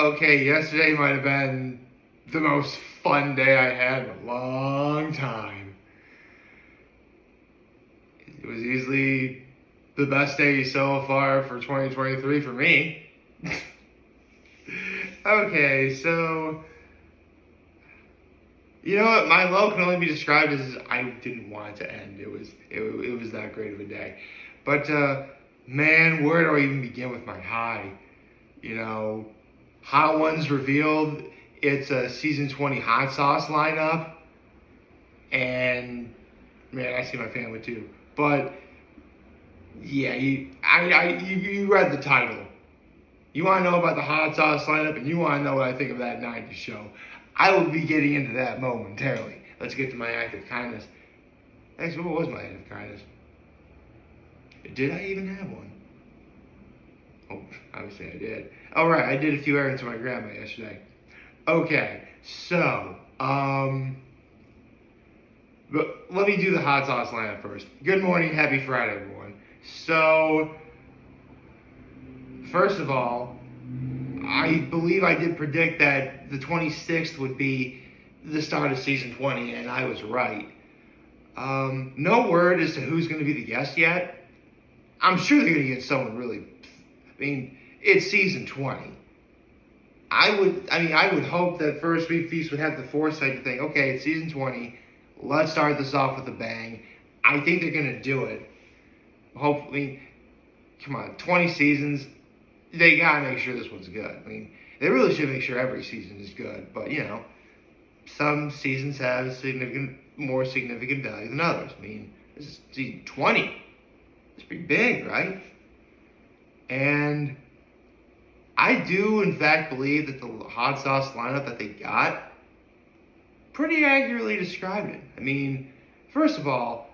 Okay, yesterday might have been the most fun day I had in a long time. It was easily the best day so far for 2023 for me. Okay, so you know what? My low can only be described as I didn't want it to end. It was that great of a day. But man, where do I even begin with my high? You know, Hot Ones revealed it's a season 20 hot sauce lineup, and man, I see my family too. But yeah, you read the title. You want to know about the hot sauce lineup, and you want to know what I think of that 90's show. I will be getting into that momentarily. Let's get to my act of kindness. Actually, what was my act of kindness? Did I even have one? Oh, obviously I did. All right, I did a few errands for my grandma yesterday. Okay, so, but let me do the hot sauce lineup first. Good morning, happy Friday, everyone. So, first of all, I believe I did predict that the 26th would be the start of season 20, and I was right. No word as to who's going to be the guest yet. I'm sure they're going to get someone really. I mean, it's season 20. I would hope that First Week Feast would have the foresight to think, okay, it's season 20. Let's start this off with a bang. I think they're going to do it. Hopefully, come on, 20 seasons. They got to make sure this one's good. I mean, they really should make sure every season is good. But, you know, some seasons have more significant value than others. I mean, this is season 20. It's pretty big, right? And I do, in fact, believe that the hot sauce lineup that they got pretty accurately described it. I mean, first of all,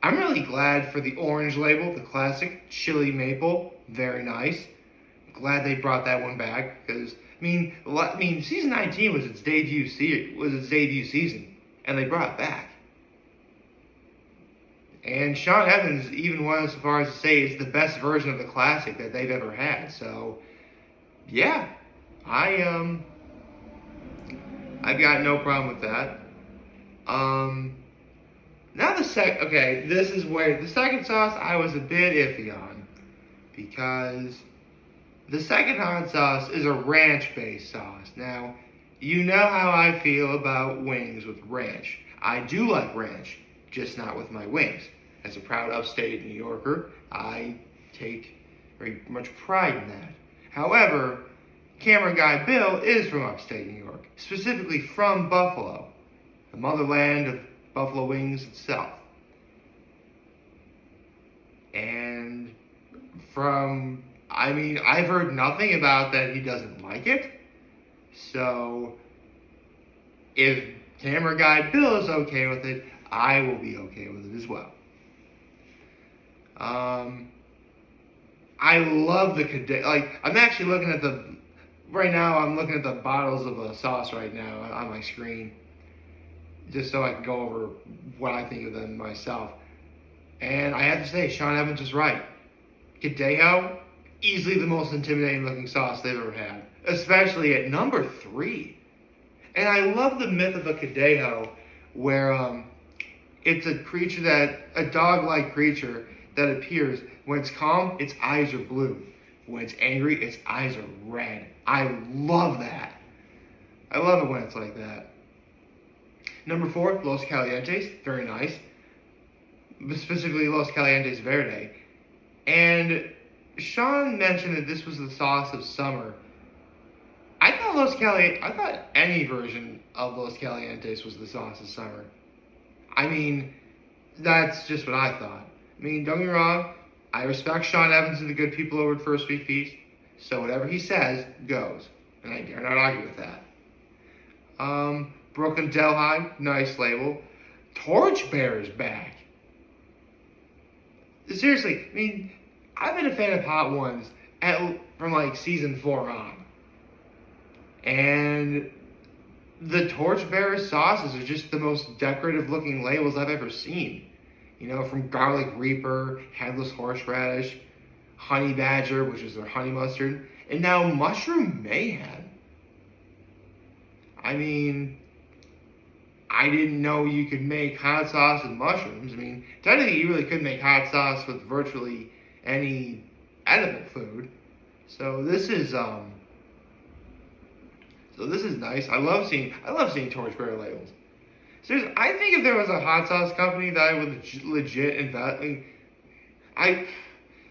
I'm really glad for the orange label, the classic chili maple. Very nice. Glad they brought that one back because I mean, season 19 was its debut season, and they brought it back. And Sean Evans even went so far as to say it's the best version of the classic that they've ever had. So, yeah, I've got no problem with that. Now this is where the second sauce I was a bit iffy on because the second hot sauce is a ranch-based sauce. Now, you know how I feel about wings with ranch. I do like ranch, just not with my wings. As a proud upstate New Yorker, I take very much pride in that. However, camera guy Bill is from upstate New York, specifically from Buffalo, the motherland of buffalo wings itself. And I've heard nothing about that he doesn't like it. So, if camera guy Bill is okay with it, I will be okay with it as well. I love the I'm actually looking at I'm looking at the bottles of a sauce right now on my screen, just so I can go over what I think of them myself. And I have to say, Sean Evans was right. Cadejo, easily the most intimidating looking sauce they've ever had, especially at number 3. And I love the myth of a Cadejo, where it's a dog-like creature that appears when it's calm, its eyes are blue. When it's angry, its eyes are red. I love that. I love it when it's like that. Number 4, Los Calientes, very nice. Specifically, Los Calientes Verde. And Sean mentioned that this was the sauce of summer. I thought any version of Los Calientes was the sauce of summer. I mean, that's just what I thought. I mean, don't get me wrong, I respect Sean Evans and the good people over at First Week Feast, so whatever he says goes, and I dare not argue with that. Brooklyn Delhi, nice label. Torchbear is back. Seriously, I mean, I've been a fan of Hot Ones from like season 4 on. And the Torchbearer sauces are just the most decorative looking labels I've ever seen. You know, from Garlic Reaper, Headless Horseradish, Honey Badger, which is their honey mustard, and now Mushroom Mayhem. I mean, I didn't know you could make hot sauce with mushrooms. I mean, technically, you really could make hot sauce with virtually any edible food. So this is nice. I love seeing torchbearer labels. Seriously, I think if there was a hot sauce company that I would legit invest,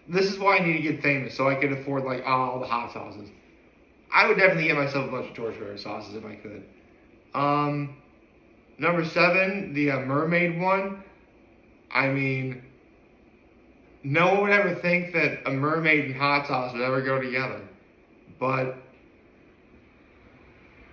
this is why I need to get famous so I could afford like all the hot sauces. I would definitely get myself a bunch of torchbearer sauces if I could. Number 7, the mermaid one. I mean, no one would ever think that a mermaid and hot sauce would ever go together, but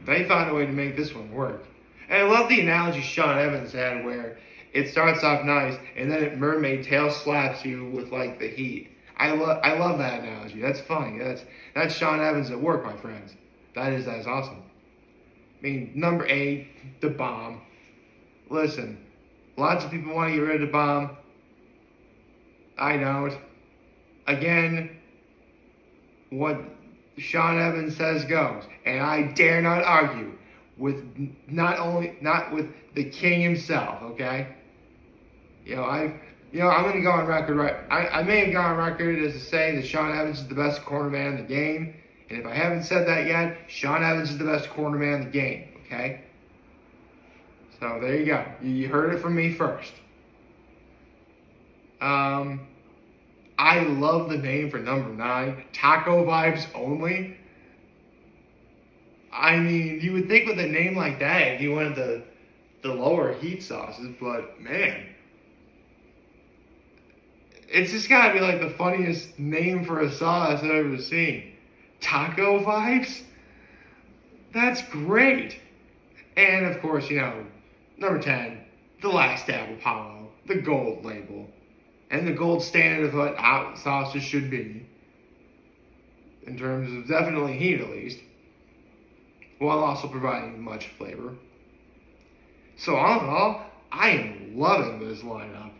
they found a way to make this one work. And I love the analogy Sean Evans had where it starts off nice and then it mermaid tail slaps you with like the heat. I love that analogy. That's funny. That's Sean Evans at work, my friends. That's awesome. I mean, number 8, the bomb. Listen, lots of people want to get rid of the bomb. I don't. Again, what Sean Evans says goes, and I dare not argue with not with the king himself. Okay, I'm going to go on record. Right, I may have gone on record as to say that Sean Evans is the best corner man in the game, and if I haven't said that yet, Sean Evans is the best corner man in the game. Okay, so there you go. You heard it from me first. I love the name for number 9, Taco Vibes Only. I mean, you would think with a name like that, if you wanted the lower heat sauces, but man, it's just gotta be like the funniest name for a sauce I've ever seen. Taco Vibes? That's great. And of course, number 10, the Last Dab Apollo, the gold label. And the gold standard of what hot sauces should be, in terms of definitely heat at least, while also providing much flavor. So all in all, I am loving this lineup.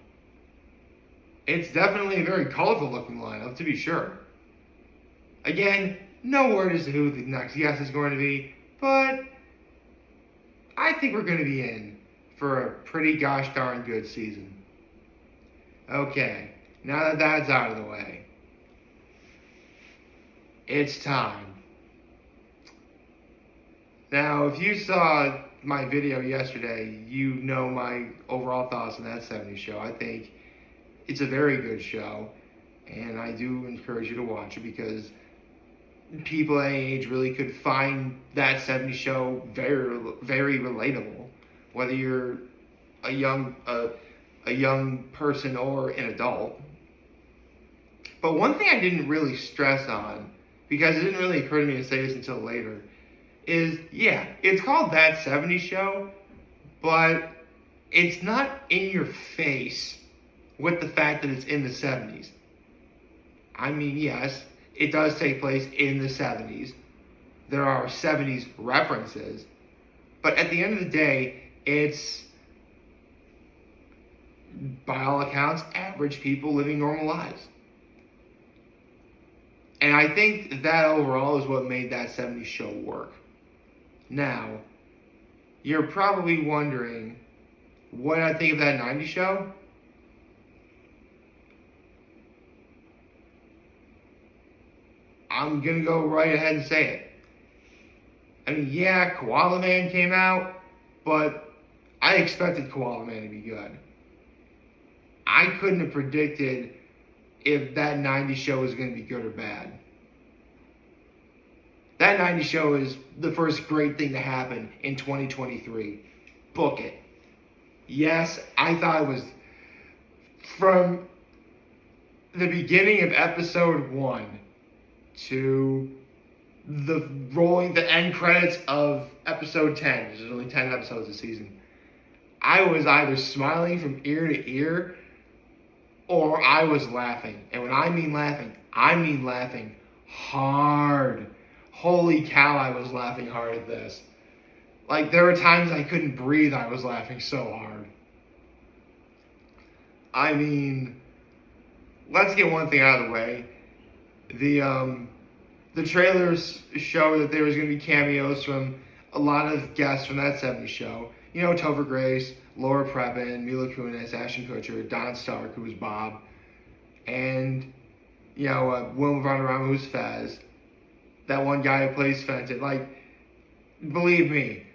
It's definitely a very colorful looking lineup, to be sure. Again, no word as to who the next guest is going to be, but I think we're going to be in for a pretty gosh darn good season. Okay, now that that's out of the way, it's time. Now, if you saw my video yesterday, you know my overall thoughts on that 70's show. I think it's a very good show, and I do encourage you to watch it because people any age really could find that 70's show very, very relatable, whether you're a young person or an adult. But one thing I didn't really stress on, because it didn't really occur to me to say this until later, is, it's called That 70's Show, but it's not in your face with the fact that it's in the 70s. I mean, yes, it does take place in the 70s. There are 70s references, but at the end of the day, it's, by all accounts, average people living normal lives. And I think that overall is what made That 70's Show work. Now, you're probably wondering what I think of That 90's Show. I'm going to go right ahead and say it. I mean, Koala Man came out, but I expected Koala Man to be good. I couldn't have predicted if That 90's Show was going to be good or bad. That 90's Show is the first great thing to happen in 2023. Book it. Yes, I thought it was, from the beginning of episode 1 to the end credits of episode 10, because there's only 10 episodes a season, I was either smiling from ear to ear or I was laughing. And when I mean laughing hard. Holy cow, I was laughing hard at this. Like, there were times I couldn't breathe, I was laughing so hard. I mean, let's get one thing out of the way. The trailers show that there was going to be cameos from a lot of guests from that 70s show. You know, Topher Grace, Laura Prepon, Mila Kunis, Ashton Kutcher, Don Stark, who was Bob, and, you know, Wilma Valderrama, who's Fez. That one guy who plays Fenton. Like, believe me,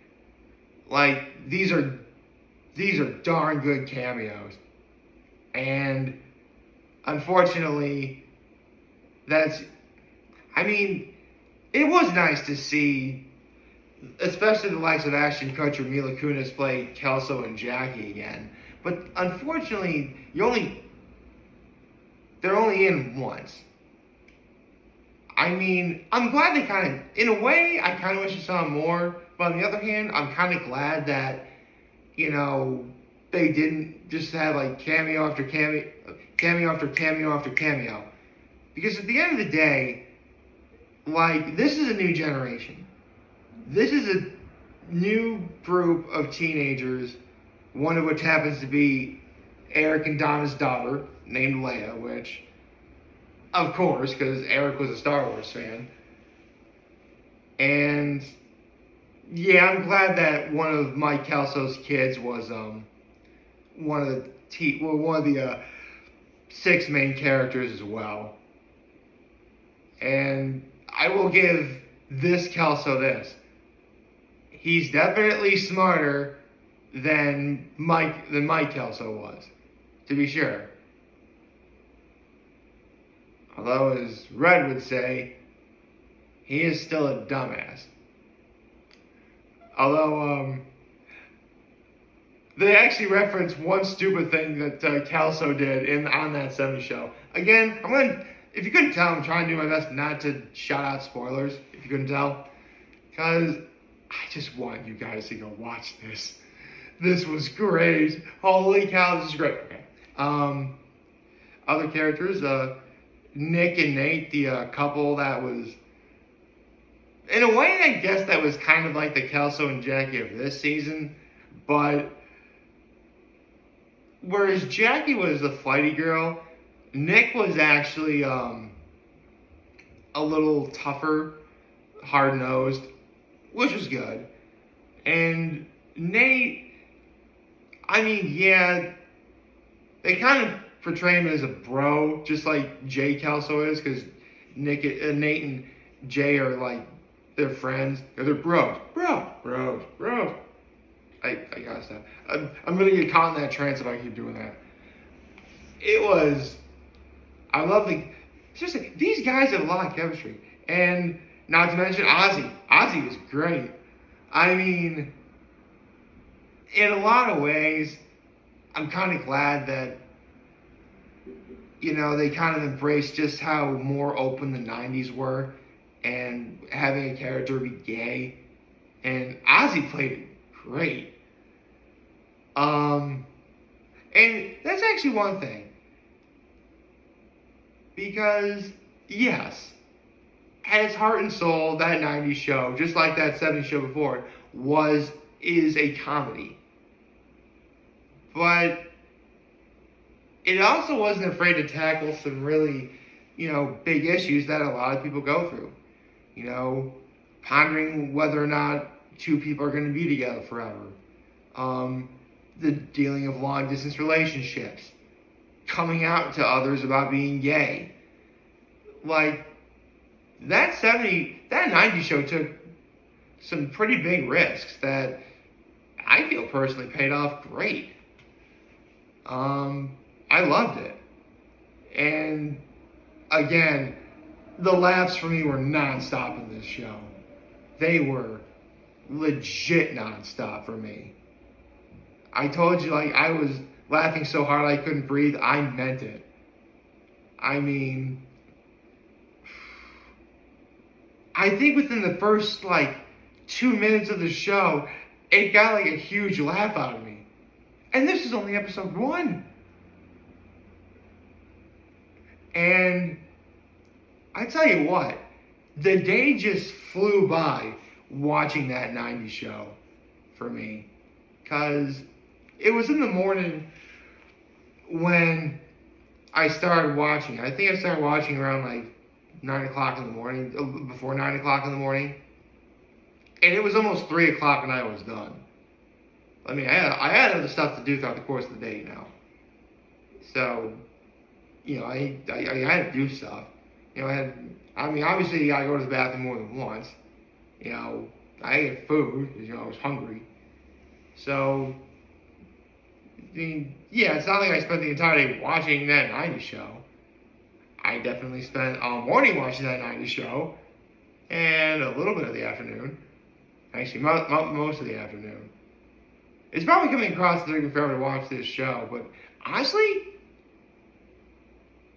like, these are darn good cameos. And unfortunately, it was nice to see, especially the likes of Ashton Kutcher, Mila Kunis play Kelso and Jackie again. But unfortunately, they're only in once. I mean, I'm glad they in a way, I kind of wish I saw more. But on the other hand, I'm kind of glad that, you know, they didn't just have like cameo after cameo after cameo after cameo. Because at the end of the day, like, this is a new generation. This is a new group of teenagers, one of which happens to be Eric and Donna's daughter, named Leia, which, of course, because Eric was a Star Wars fan. And, yeah, I'm glad that one of Mike Kelso's kids was one of the 6 main characters as well. And I will give this Kelso this. He's definitely smarter than Mike Kelso was, to be sure. Although, as Red would say, he is still a dumbass. Although, they actually reference one stupid thing that Kelso did on that 70s show. Again, if you couldn't tell, I'm trying to do my best not to shout out spoilers, if you couldn't tell. Because I just want you guys to go watch this. This was great. Holy cow, this is great. Okay. Other characters, Nick and Nate, the couple that was, in a way, I guess that was kind of like the Kelso and Jackie of this season. But whereas Jackie was the flighty girl, Nick was actually a little tougher, hard-nosed, which was good. And Nate, I mean, yeah, they kind of portray him as a bro, just like Jay Kelso is, because Nate and Jay are like, they're friends, or they're bros. Bros. I gotta stop. I'm gonna get caught in that trance if I keep doing that. I love seriously, these guys have a lot of chemistry. And not to mention Ozzy. Ozzy was great. I mean, in a lot of ways, I'm kind of glad that, you know, they kind of embraced just how more open the 90s were and having a character be gay. And Ozzy played it great. And that's actually one thing. Because, yes, at its heart and soul, that 90s show, just like that 70s show before, is a comedy. But it also wasn't afraid to tackle some really, you know, big issues that a lot of people go through. You know, pondering whether or not 2 people are going to be together forever. The dealing of long-distance relationships. Coming out to others about being gay. Like, that 90s show took some pretty big risks that I feel personally paid off great. I loved it. And, again, the laughs for me were non-stop in this show. They were legit non-stop for me. I told you, like, I was laughing so hard I couldn't breathe. I meant it. I mean, I think within the first, 2 minutes of the show, it got, a huge laugh out of me. And this is only episode 1. And I tell you what, the day just flew by watching that 90s show for me. Because it was in the morning when I started watching. I think I started watching around 9 o'clock in the morning, before 9 o'clock in the morning. And it was almost 3 o'clock and I was done. I mean, I had other stuff to do throughout the course of the day now. So, I had to do stuff. Obviously, you gotta go to the bathroom more than once. I ate food because, I was hungry. So, it's not like I spent the entire day watching that 90's show. I definitely spent all morning watching that 90's show and a little bit of the afternoon. Actually, most of the afternoon. It's probably coming across that taking forever to watch this show, but honestly,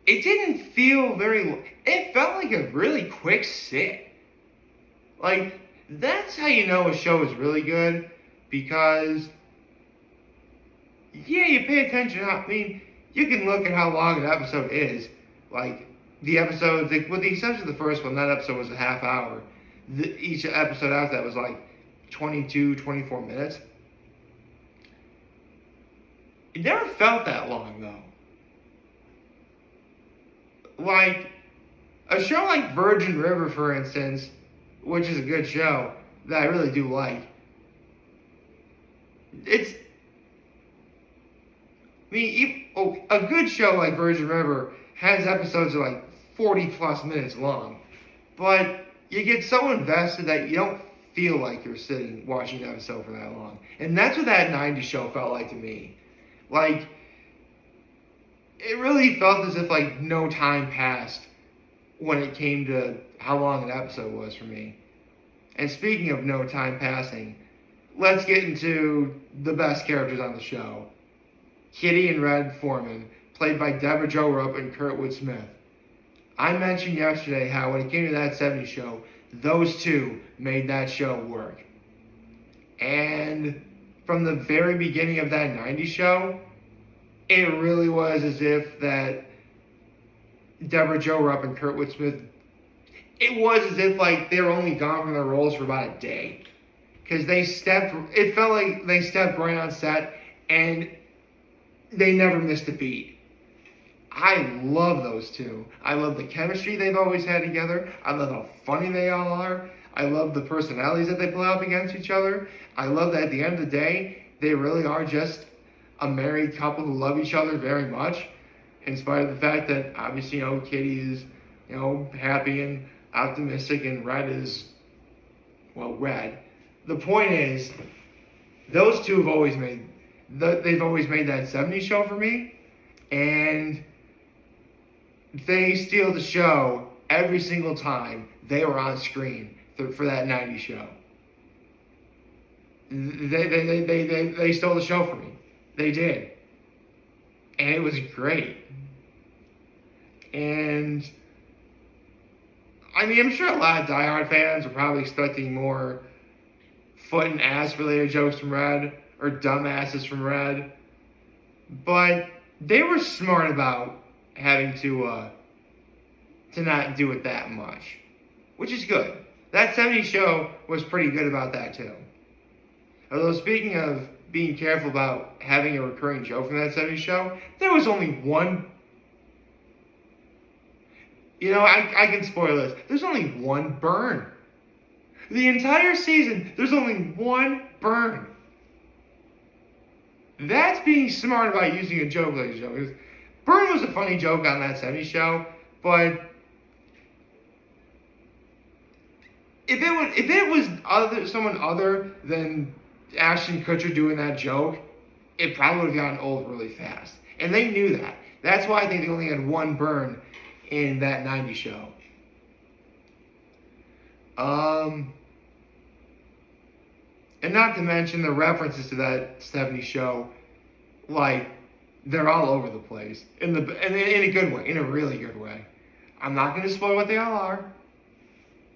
it didn't feel it felt like a really quick sit. Like, that's how you know a show is really good, because, you pay attention. You can look at how long an episode is. Like, the episodes, with the exception of the first one, that episode was a half hour. Each episode after that was like 22, 24 minutes. It never felt that long, though. Like, a show like Virgin River, for instance, which is a good show that I really do like. A good show like Virgin River has episodes of like 40 plus minutes long. But you get so invested that you don't feel like you're sitting watching an episode for that long. And that's what that 90's show felt like to me. Like, it really felt as if like no time passed when it came to how long an episode was for me. And speaking of no time passing, let's get into the best characters on the show. Kitty and Red Foreman, played by Deborah Jo Rupp and Kurtwood Smith. I mentioned yesterday how when it came to that 70's show, those two made that show work. And from the very beginning of that 90's show, it really was as if that Deborah Jo Rupp and Kurtwood Smith, it was as if like they were only gone from their roles for about a day. Because it felt like they stepped right on set and they never missed a beat. I love those two. I love the chemistry they've always had together. I love how funny they all are. I love the personalities that they play off against each other. I love that at the end of the day, they really are just a married couple who love each other very much, in spite of the fact that obviously, Kitty is, happy and optimistic, and Red is, Red. The point is, those two have always made that 70's show for me, and they steal the show every single time they were on screen for that 90's show. They stole the show from me. They did. And it was great. And I'm sure a lot of Die Hard fans were probably expecting more foot and ass related jokes from Red, or dumbasses from Red. But they were smart about having to not do it that much, which is good. That 70's show was pretty good about that too. Although, speaking of being careful about having a recurring joke from that 70's show, there was only one. I can spoil this. There's only one burn. The entire season, there's only one burn. That's being smart about using a joke like a joke. Burn was a funny joke on that 70's show, but if it was someone other than Ashton Kutcher doing that joke, it probably would have gotten old really fast. And they knew that. That's why I think they only had one burn in that 90's show. And not to mention the references to that 70's show, like, they're all over the place. In a good way, in a really good way. I'm not going to spoil what they all are.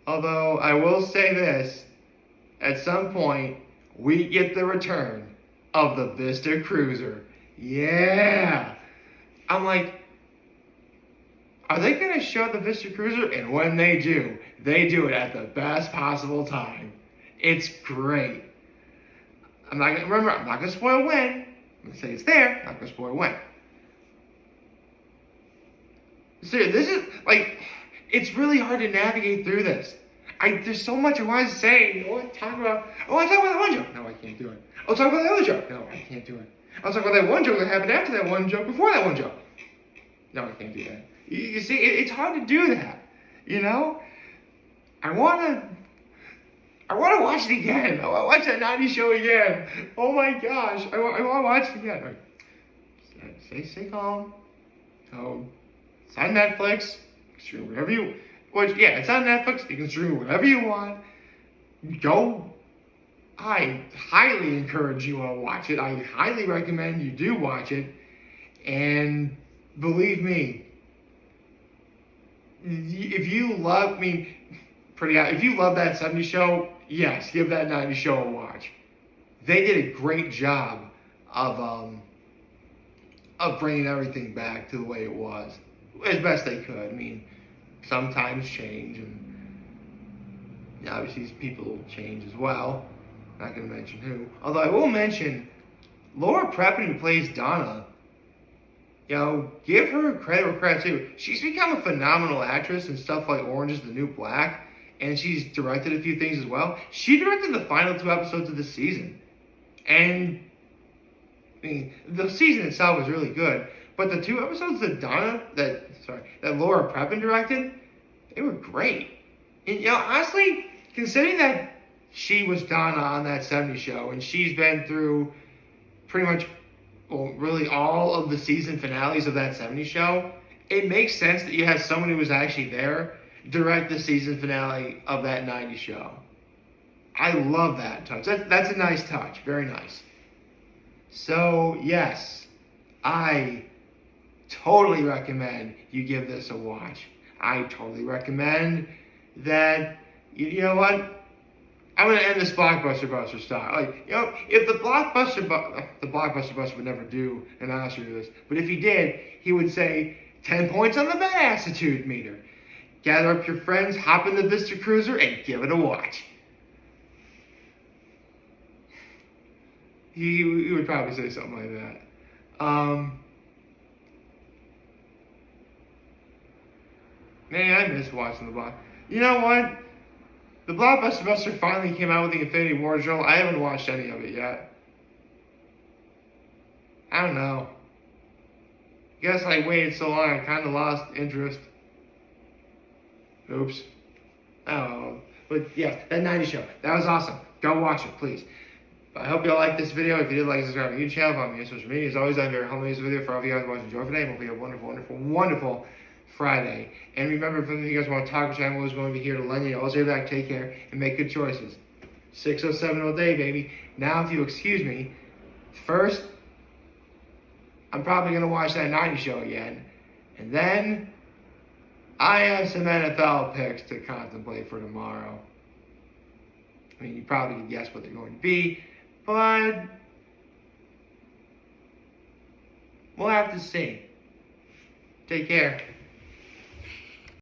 Although, I will say this. At some point, we get the return of the Vista Cruiser. Yeah! I'm like, are they going to show the Vista Cruiser? And when they do it at the best possible time. It's great. I'm not going to spoil when. I'm going to say it's there. I'm not going to spoil when. So this is, like, it's really hard to navigate through this. There's so much I want to say. I want to talk about. I want to talk about that one joke. No, I can't do it. I'll talk about that other joke. No, I can't do it. I'll talk about that one joke that happened after that one joke before that one joke. No, I can't do that. You see, it's hard to do that. You know, I want to watch it again. I want to watch that 90's show again. Oh my gosh, I want to watch it again. Right. Stay calm. Oh, it's on Netflix. Stream whatever you. Which, yeah, it's on Netflix. You can stream whatever you want. Go. I highly encourage you to watch it. I highly recommend you do watch it. And believe me, if you love if you love that 70's show, yes, give that 90's show a watch. They did a great job of bringing everything back to the way it was, as best they could. I mean, sometimes change, and obviously people change as well. Not going to mention who. Although I will mention Laura Prepon, who plays Donna. You know, give her credit where credit's due. She's become a phenomenal actress in stuff like Orange is the New Black, and she's directed a few things as well. She directed the final 2 episodes of the season. And, I mean, the season itself was really good, but the 2 episodes that Laura Prepon directed, they were great. And, you know, honestly, considering that she was Donna on that 70's show, and she's been through pretty much, well, really all of the season finales of that 70's show, it makes sense that you have someone who was actually there direct the season finale of that 90's show. I love that touch. That's a nice touch. Very nice. So, yes, I totally recommend you give this a watch. I totally recommend that, you know what? I'm going to end this Blockbuster Buster style. Like, you know, if the Blockbuster Buster would never do an Oscar list, but if he did, he would say 10 points on the Badassitude meter. Gather up your friends, hop in the Vista Cruiser, and give it a watch. He would probably say something like that. Man, I miss watching the Block. You know what? The Blockbuster Buster finally came out with the Infinity War drill. I haven't watched any of it yet. I don't know. Guess I waited so long, I kind of lost interest. Oops. I don't know. But yeah, that 90's show. That was awesome. Go watch it, please. I hope you all liked this video. If you did, like, subscribe to my YouTube channel, follow me on social media. As always, I'm very humble in this video for all of you guys watching. Enjoy today. Hope you have a wonderful, wonderful, wonderful Friday. And remember, if you guys want to talk, I'm always going to be here to lend you all your back. Take care and make good choices. 607 all day, baby. Now, if you excuse me, first, I'm probably going to watch that 90's show again. And then, I have some NFL picks to contemplate for tomorrow. I mean, you probably can guess what they're going to be, but we'll have to see. Take care.